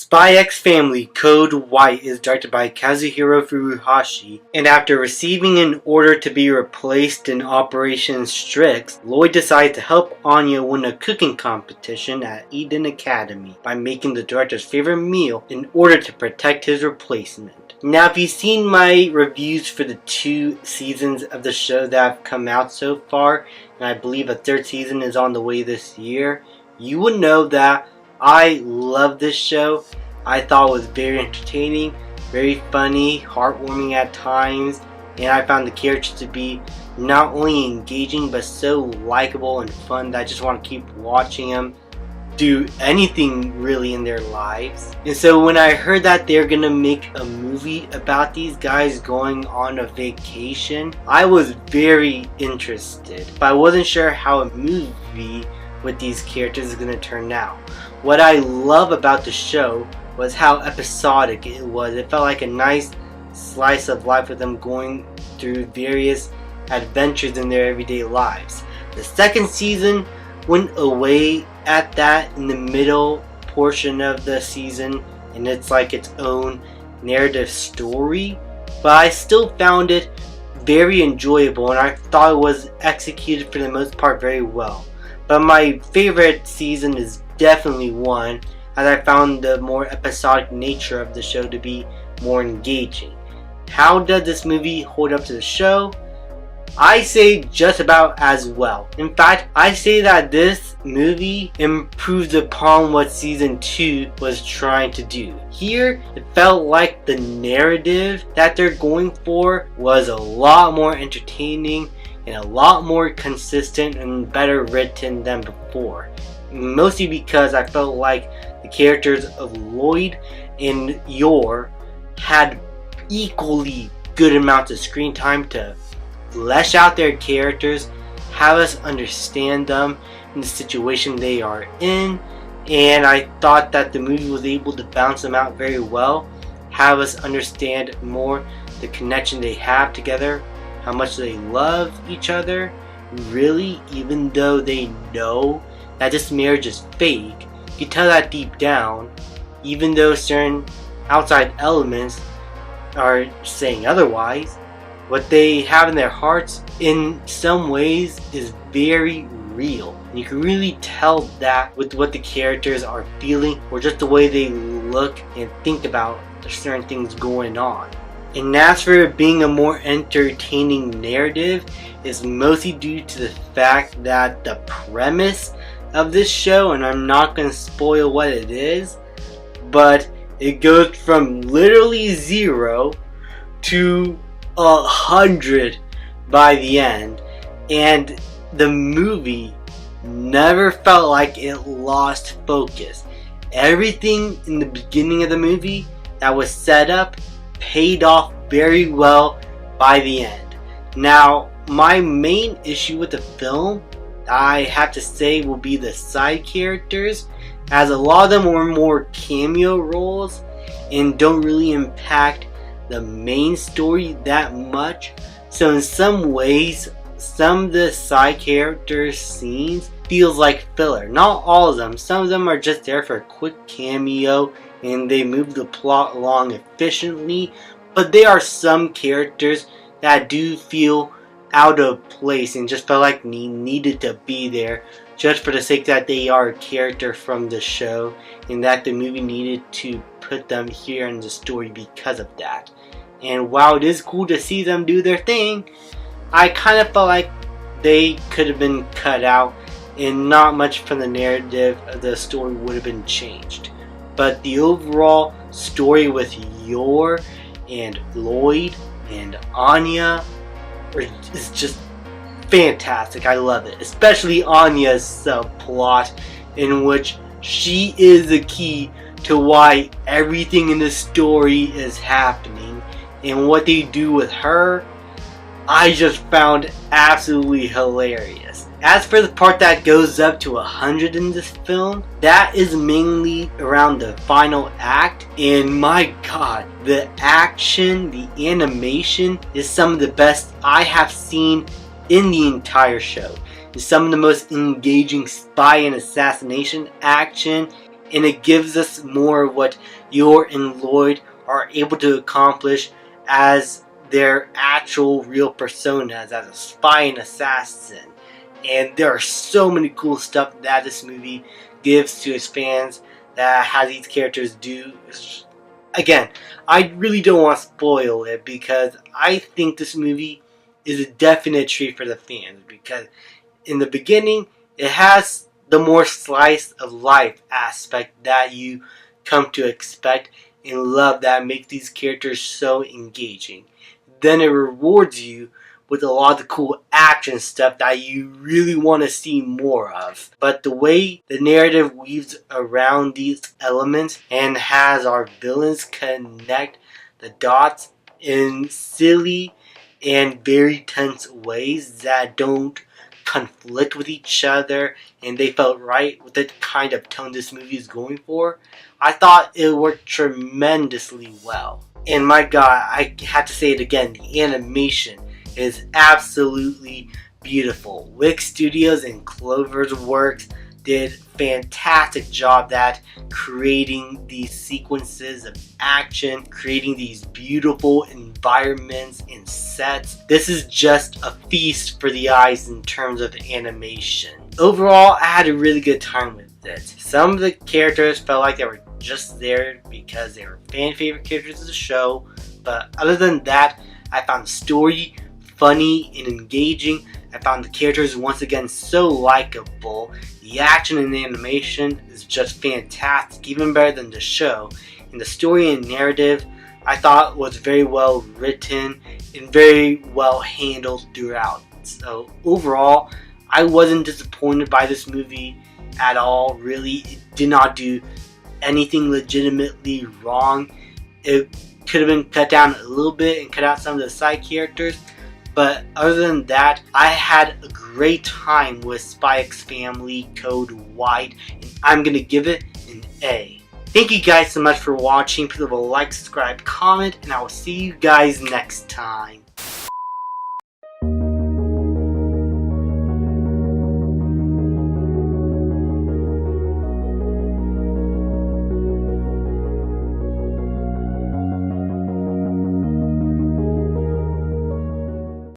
Spy X Family Code White is directed by Kazuhiro Furuhashi, and after receiving an order to be replaced in Operation Strix, Lloyd decides to help Anya win a cooking competition at Eden Academy by making the director's favorite meal in order to protect his replacement. Now, if you've seen my reviews for the 2 seasons of the show that have come out so far, and I believe a 3rd season is on the way this year, you would know that I love this show. I thought it was very entertaining, very funny, heartwarming at times, and I found the characters to be not only engaging but so likable and fun that I just want to keep watching them do anything really in their lives. And so when I heard that they're gonna make a movie about these guys going on a vacation, I was very interested, but I wasn't sure how a movie with these characters is going to turn out. What I love about the show was how episodic it was. It felt like a nice slice of life with them going through various adventures in their everyday lives. The 2nd season went away at that in the middle portion of the season, and it's like its own narrative story, but I still found it very enjoyable and I thought it was executed for the most part very well. But my favorite season is definitely 1, as I found the more episodic nature of the show to be more engaging. How does this movie hold up to the show? I say just about as well. In fact, I say that this movie improves upon what season 2 was trying to do. Here, it felt like the narrative that they're going for was a lot more entertaining and a lot more consistent and better written than before. Mostly because I felt like the characters of Lloyd and Yor had equally good amounts of screen time to flesh out their characters, have us understand them in the situation they are in, and I thought that the movie was able to balance them out very well, have us understand more the connection they have together, how much they love each other, really, even though they know that this marriage is fake. You can tell that deep down, even though certain outside elements are saying otherwise. What they have in their hearts, in some ways, is very real. And you can really tell that with what the characters are feeling, or just the way they look and think about certain things going on. And as for it being a more entertaining narrative, is mostly due to the fact that the premise of this show, and I'm not going to spoil what it is, but it goes from literally 0 to 100 by the end, and the movie never felt like it lost focus. Everything in the beginning of the movie that was set up paid off very well by the end. Now, my main issue with the film, I have to say, will be the side characters, as a lot of them were more cameo roles and don't really impact the main story that much. So in some ways, some of the side characters scenes feels like filler. Not all of them. Some of them are just there for a quick cameo and they move the plot along efficiently, but there are some characters that do feel out of place and just felt like needed to be there just for the sake that they are a character from the show, and that the movie needed to put them here in the story because of that. And while it is cool to see them do their thing, I kind of felt like they could have been cut out and not much from the narrative of the story would have been changed. But the overall story with Yor and Lloyd and Anya is just fantastic. I love it. Especially Anya's subplot, in which she is the key to why everything in the story is happening. And what they do with her, I just found absolutely hilarious. As for the part that goes up to 100 in this film, that is mainly around the final act, and my god, the action, the animation is some of the best I have seen in the entire show. It's some of the most engaging spy and assassination action and it gives us more of what Yor and Lloyd are able to accomplish as their actual real personas as a spy and assassin. And there are so many cool stuff that this movie gives to its fans that has these characters do. Again, I really don't want to spoil it because I think this movie is a definite treat for the fans, because in the beginning it has the more slice of life aspect that you come to expect and love that makes these characters so engaging. Then it rewards you with a lot of the cool action stuff that you really want to see more of. But the way the narrative weaves around these elements and has our villains connect the dots in silly and very tense ways that don't conflict with each other, and they felt right with the kind of tone this movie is going for, I thought it worked tremendously well. And my god, I have to say it again, the animation is absolutely beautiful. Wix Studios and Cloverworks did a fantastic job at creating these sequences of action, creating these beautiful environments and sets. This is just a feast for the eyes in terms of animation. Overall, I had a really good time with it. Some of the characters felt like they were just there because they were fan favorite characters of the show, but other than that, I found the story funny and engaging. I found the characters once again so likable. The action and the animation is just fantastic, even better than the show. And the story and narrative I thought was very well written and very well handled throughout. So overall, I wasn't disappointed by this movie at all. Really, it did not do anything legitimately wrong. It could have been cut down a little bit and cut out some of the side characters. But other than that, I had a great time with Spy X Family Code White, and I'm going to give it an A. Thank you guys so much for watching. Please leave a like, subscribe, comment, and I will see you guys next time.